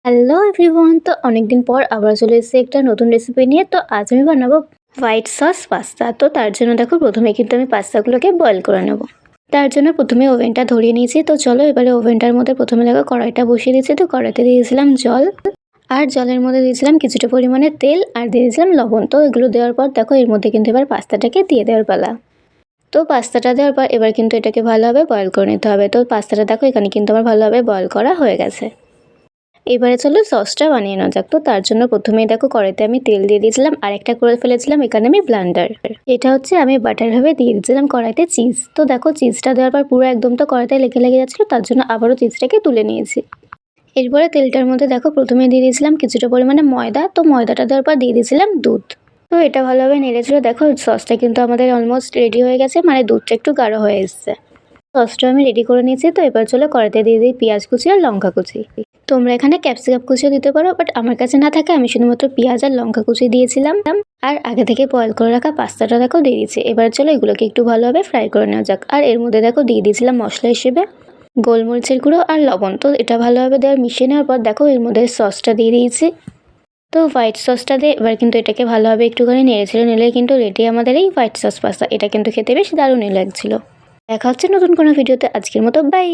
Hello everyone, তো অনেকদিন পর আবার চলে এসেছি একটা নতুন রেসিপি নিয়ে। তো আজ আমি বানাবো হোয়াইট সস পাস্তা। তো তার জন্য দেখো প্রথমে কিন্তু আমি পাস্তাগুলোকে বয়েল করে নেব। তার জন্য প্রথমে ওভেনটা ধরিয়ে নিয়েছি। তো চলো এবারে ওভেনটার মধ্যে প্রথমে দেখো কড়াইটা বসিয়ে দিয়েছি। তো কড়াইতে দিয়েছিলাম জল, আর জলের মধ্যে দিয়েছিলাম কিছুটা পরিমাণে তেল, আর দিয়েছিলাম লবণ। তো এগুলো দেওয়ার পর দেখো এর মধ্যে কিন্তু এবার পাস্তাটাকে দিয়ে দেওয়ার পালা। তো পাস্তাটা দেওয়ার পর এবার কিন্তু এটাকে ভালোভাবে বয়েল করে নিতে হবে। তো পাস্তাটা দেখো এখানে কিন্তু আমার ভালোভাবে বয়েল করা হয়ে গেছে। এবারে চলো সসটা বানিয়ে নেওয়া যাক। তো তার জন্য প্রথমেই দেখো কড়াইতে আমি তেল দিয়ে দিয়েছিলাম, আর একটা করে ফেলেছিলাম এখানে আমি ব্লান্ডার। এটা হচ্ছে আমি বাটার ভাবে দিয়ে দিয়েছিলাম কড়াইতে চিজ। তো দেখো চিজটা দেওয়ার পর পুরো একদম তো কড়াইতে লেগে লেগে যাচ্ছিলো, তার জন্য আবারও চিজটাকে তুলে নিয়েছি। এরপরে তেলটার মধ্যে দেখো প্রথমে দিয়ে দিয়েছিলাম কিছুটা পরিমাণে ময়দা। তো ময়দাটা দেওয়ার পর দিয়ে দিয়েছিলাম দুধ। তো এটা ভালোভাবে নেড়েছিল। দেখো সসটা কিন্তু আমাদের অলমোস্ট রেডি হয়ে গেছে, মানে দুধটা একটু গাঢ় হয়ে এসছে। সসটা আমি রেডি করে নিয়েছি। তো এবার চলো কড়াইতে দিয়ে দিই পেঁয়াজ কুচি আর লঙ্কা কুচি। তোমরা এখানে ক্যাপসিকাম কুচিও দিতে পারো, বাট আমার কাছে না থাকে আমি শুধুমাত্র পেঁয়াজ আর লঙ্কা কুচি দিয়েছিলাম। আর আগে থেকে বয়েল করে রাখা পাস্তাটা দেখো দিয়ে দিয়েছি। এবার চলো এগুলোকে একটু ভালোভাবে ফ্রাই করে নেওয়া যাক। আর এর মধ্যে দেখো দিয়ে দিয়েছিলাম মশলা হিসেবে গোলমরিচের গুঁড়ো আর লবণ। তো এটা ভালোভাবে দেওয়ার মিশিয়ে নেওয়ার পর দেখো এর মধ্যে সসটা দিয়ে দিয়েছি। তো হোয়াইট সসটা দিয়ে এবার কিন্তু এটাকে ভালোভাবে একটুখানি নেড়েছিল, নিলে কিন্তু রেডি আমাদের এই হোয়াইট সস পাস্তা। এটা কিন্তু খেতে বেশ দারুণই লাগছিল। দেখা হচ্ছে নতুন কোনো ভিডিওতে। আজকের মতো বাই।